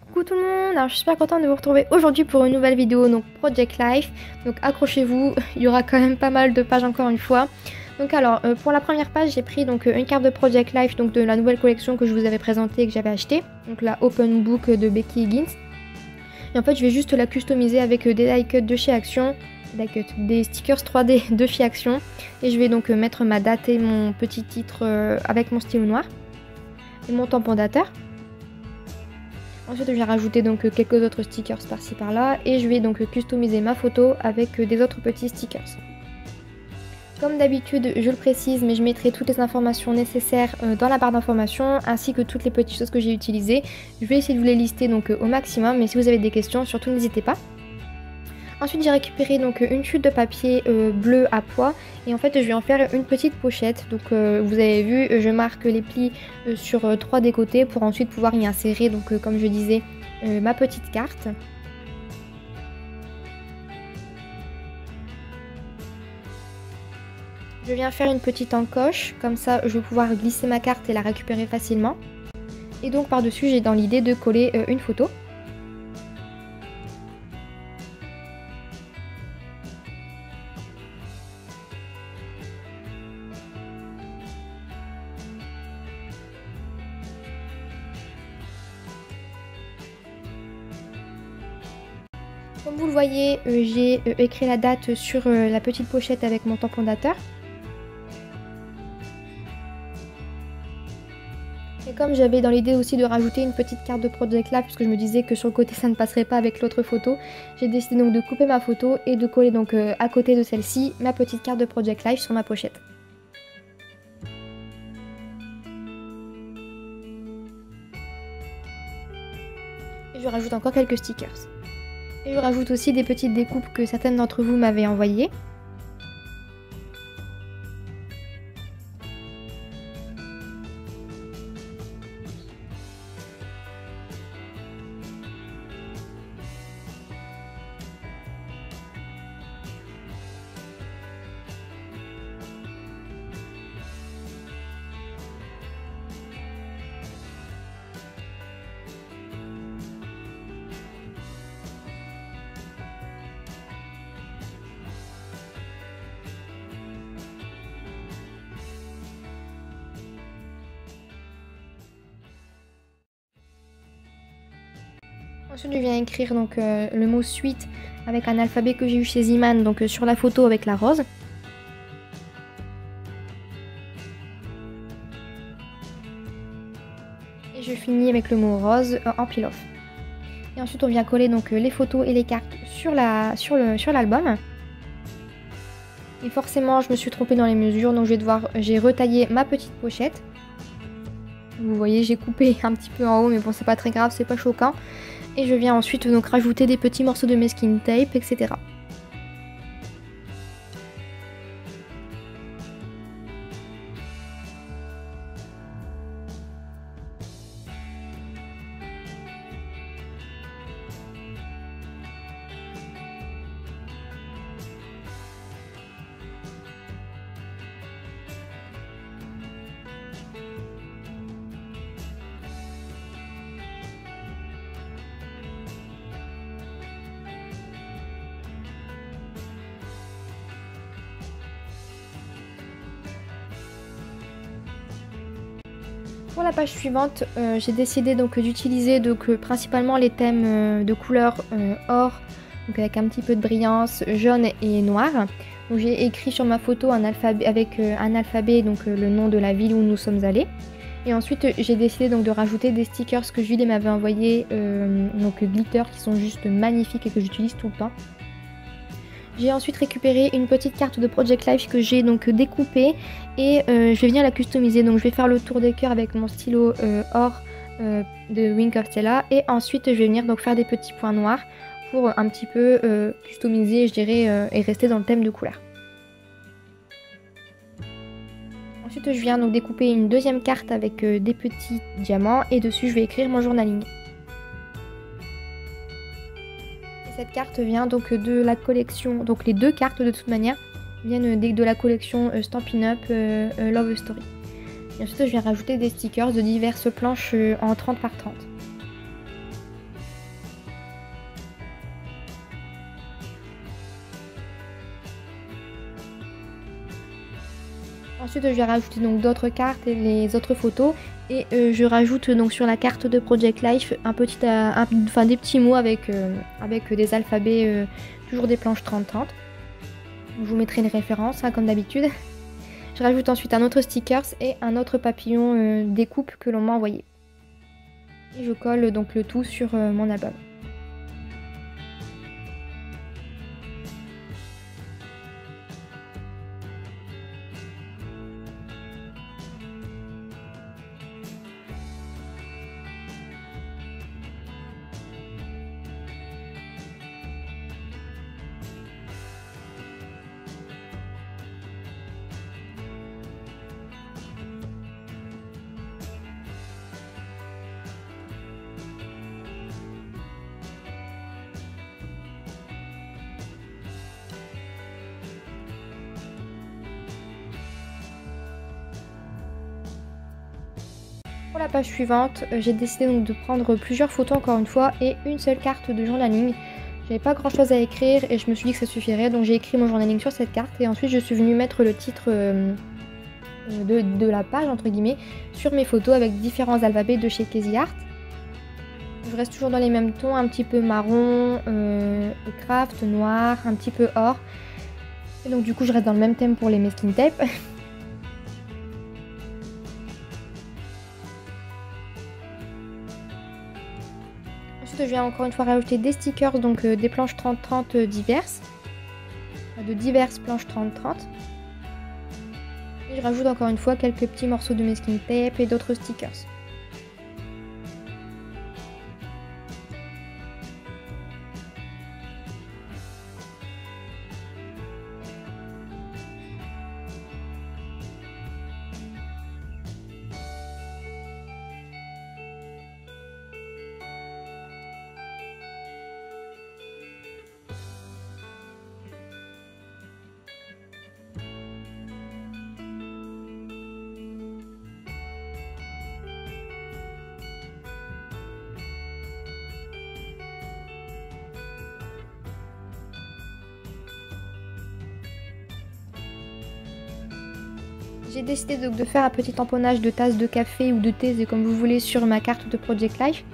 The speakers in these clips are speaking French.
Coucou tout le monde, alors je suis super contente de vous retrouver aujourd'hui pour une nouvelle vidéo, donc Project Life. Donc accrochez-vous, il y aura quand même pas mal de pages encore une fois. Donc alors, pour la première page, j'ai pris donc une carte de Project Life, donc de la nouvelle collection que je vous avais présentée et que j'avais achetée. Donc la Open Book de Becky Higgins. Et en fait, je vais juste la customiser avec des die cuts de chez Action, des stickers 3D de chez Action. Et je vais donc mettre ma date et mon petit titre avec mon stylo noir. Et mon tamponnateur. Ensuite, je vais rajouter donc quelques autres stickers par-ci par-là et je vais donc customiser ma photo avec des autres petits stickers. Comme d'habitude, je le précise, mais je mettrai toutes les informations nécessaires dans la barre d'informations ainsi que toutes les petites choses que j'ai utilisées. Je vais essayer de vous les lister donc au maximum, mais si vous avez des questions, surtout n'hésitez pas. Ensuite, j'ai récupéré donc une chute de papier bleu à pois et en fait, je vais en faire une petite pochette. Donc, vous avez vu, je marque les plis sur 3 des côtés pour ensuite pouvoir y insérer, donc comme je disais, ma petite carte. Je viens faire une petite encoche, comme ça, je vais pouvoir glisser ma carte et la récupérer facilement. Et donc, par-dessus, j'ai dans l'idée de coller une photo. Comme vous le voyez, j'ai écrit la date sur la petite pochette avec mon tamponnateur. Et comme j'avais dans l'idée aussi de rajouter une petite carte de Project Life, puisque je me disais que sur le côté ça ne passerait pas avec l'autre photo, j'ai décidé donc de couper ma photo et de coller donc à côté de celle-ci ma petite carte de Project Life sur ma pochette. Et je rajoute encore quelques stickers. Et je rajoute aussi des petites découpes que certaines d'entre vous m'avaient envoyées. Ensuite, je viens écrire donc le mot suite avec un alphabet que j'ai eu chez Ziman, donc sur la photo avec la rose. Et je finis avec le mot rose en peel-off. Et ensuite, on vient coller donc les photos et les cartes sur l'album. Et forcément, je me suis trompée dans les mesures, donc j'ai retaillé ma petite pochette. Vous voyez, j'ai coupé un petit peu en haut, mais bon, c'est pas très grave, c'est pas choquant. Et je viens ensuite donc rajouter des petits morceaux de masking tape, etc. Pour la page suivante, j'ai décidé donc d'utiliser principalement les thèmes de couleur or, donc avec un petit peu de brillance, jaune et noir. Donc j'ai écrit sur ma photo avec un alphabet, donc le nom de la ville où nous sommes allés. Et ensuite j'ai décidé donc de rajouter des stickers que Julie m'avait envoyés, donc glitter, qui sont juste magnifiques et que j'utilise tout le temps. J'ai ensuite récupéré une petite carte de Project Life que j'ai donc découpée et je vais venir la customiser. Donc je vais faire le tour des cœurs avec mon stylo or de Wink of Stella et ensuite je vais venir donc faire des petits points noirs pour un petit peu customiser, je dirais, et rester dans le thème de couleur. Ensuite je viens donc découper une deuxième carte avec des petits diamants et dessus je vais écrire mon journaling. Cette carte vient donc de la collection, donc les deux cartes de toute manière viennent de la collection Stampin' Up Love Story. Et ensuite je viens rajouter des stickers de diverses planches en 30 par 30. Ensuite, je vais rajouter donc d'autres cartes et les autres photos. Et je rajoute donc sur la carte de Project Life des petits mots avec des alphabets, toujours des planches 30-30. Je vous mettrai une référence, hein, comme d'habitude. Je rajoute ensuite un autre stickers et un autre papillon découpe que l'on m'a envoyé. Et je colle donc le tout sur mon album. Pour la page suivante, j'ai décidé donc de prendre plusieurs photos encore une fois et une seule carte de journaling. J'avais pas grand chose à écrire et je me suis dit que ça suffirait, donc j'ai écrit mon journaling sur cette carte et ensuite je suis venue mettre le titre de la page entre guillemets sur mes photos avec différents alphabets de chez Casey Art. Je reste toujours dans les mêmes tons, un petit peu marron, craft, noir, un petit peu or. Et donc du coup je reste dans le même thème pour les masking tape. Ensuite, je viens encore une fois rajouter des stickers, donc des planches 30-30 diverses, de diverses planches 30-30. Et je rajoute encore une fois quelques petits morceaux de masking tape et d'autres stickers. J'ai décidé donc de faire un petit tamponnage de tasses de café ou de thé, comme vous voulez, sur ma carte de Project Life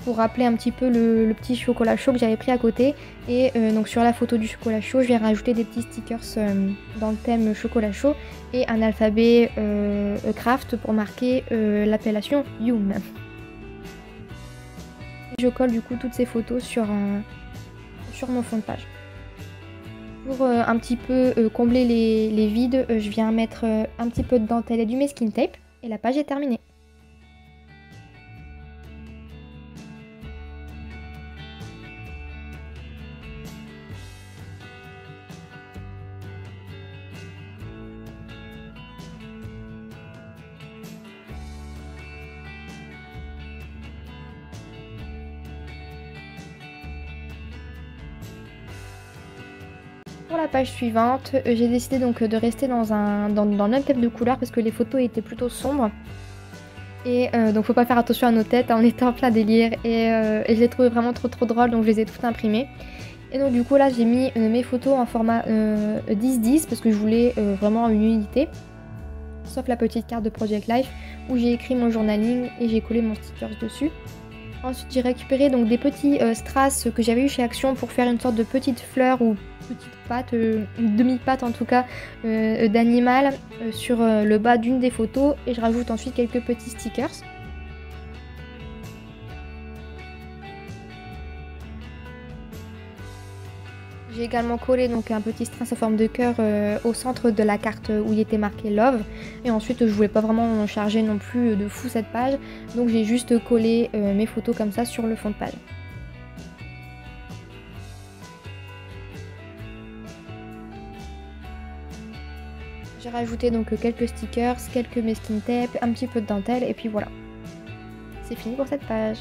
pour rappeler un petit peu le petit chocolat chaud que j'avais pris à côté. Et donc sur la photo du chocolat chaud, je vais rajouter des petits stickers dans le thème chocolat chaud et un alphabet craft pour marquer l'appellation Yum. Je colle du coup toutes ces photos sur mon fond de page. Pour un petit peu combler les vides, je viens mettre un petit peu de dentelle et du masking tape et la page est terminée. Pour la page suivante, j'ai décidé donc de rester dans le même thème de couleur parce que les photos étaient plutôt sombres. Et donc faut pas faire attention à nos têtes, on était en plein délire et je les trouvais vraiment trop drôles, donc je les ai toutes imprimées. Et donc du coup là j'ai mis mes photos en format 10-10 parce que je voulais vraiment une unité. Sauf la petite carte de Project Life où j'ai écrit mon journaling et j'ai collé mon sticker dessus. Ensuite j'ai récupéré donc des petits strass que j'avais eu chez Action pour faire une sorte de petite fleur ou petite patte, une demi-patte en tout cas d'animal sur le bas d'une des photos et je rajoute ensuite quelques petits stickers. J'ai également collé donc un petit strass en forme de cœur au centre de la carte où il était marqué Love. Et ensuite je voulais pas vraiment charger non plus de fou cette page, donc j'ai juste collé mes photos comme ça sur le fond de page. J'ai rajouté donc quelques stickers, quelques masking tape, un petit peu de dentelle et puis voilà. C'est fini pour cette page.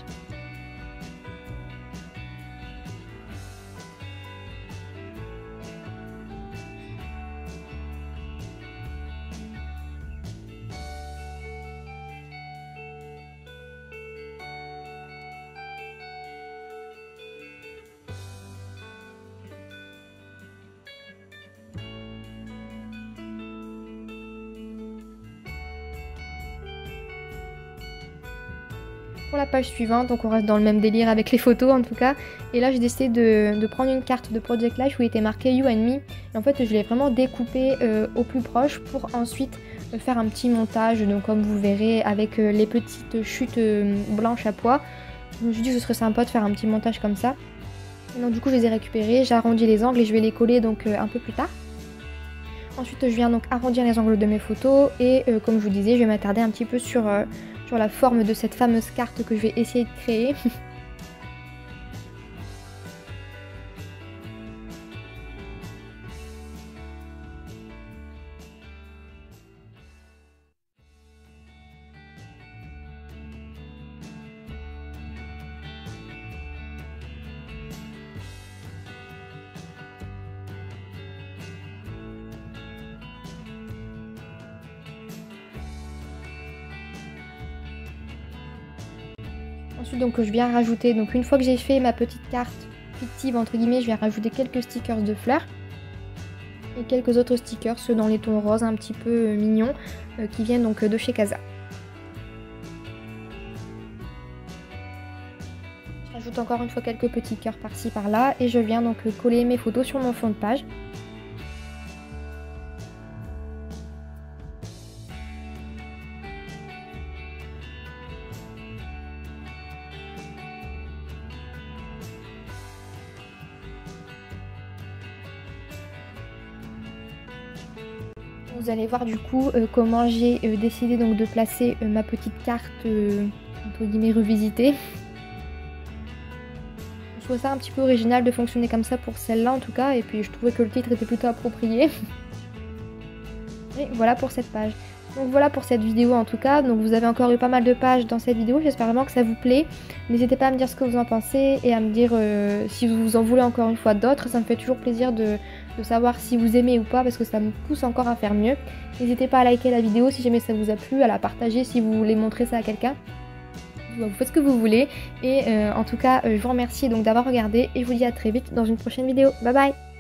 pour la page suivante, donc on reste dans le même délire avec les photos en tout cas. Et là j'ai décidé de prendre une carte de Project Life où il était marqué You and Me. Et en fait je l'ai vraiment découpé au plus proche pour ensuite faire un petit montage, donc comme vous verrez avec les petites chutes blanches à pois. Je me suis dit que ce serait sympa de faire un petit montage comme ça. Et donc du coup je les ai récupérés, j'ai arrondi les angles et je vais les coller donc un peu plus tard. Ensuite je viens donc arrondir les angles de mes photos et comme je vous disais je vais m'attarder un petit peu sur la forme de cette fameuse carte que je vais essayer de créer. Ensuite donc je viens rajouter, donc une fois que j'ai fait ma petite carte fictive entre guillemets, je viens rajouter quelques stickers de fleurs et quelques autres stickers, ceux dans les tons roses un petit peu mignons qui viennent donc de chez Casa. Je rajoute encore une fois quelques petits cœurs par-ci par-là et je viens donc coller mes photos sur mon fond de page. Vous allez voir du coup comment j'ai décidé donc de placer ma petite carte entre guillemets revisitée. Je trouve ça un petit peu original de fonctionner comme ça pour celle-là en tout cas, et puis je trouvais que le titre était plutôt approprié. Et voilà pour cette page. Donc voilà pour cette vidéo en tout cas, donc vous avez encore eu pas mal de pages dans cette vidéo, j'espère vraiment que ça vous plaît. N'hésitez pas à me dire ce que vous en pensez et à me dire si vous en voulez encore une fois d'autres, ça me fait toujours plaisir de savoir si vous aimez ou pas parce que ça me pousse encore à faire mieux. N'hésitez pas à liker la vidéo si jamais ça vous a plu, à la partager si vous voulez montrer ça à quelqu'un. Vous faites ce que vous voulez et en tout cas je vous remercie donc d'avoir regardé et je vous dis à très vite dans une prochaine vidéo. Bye bye!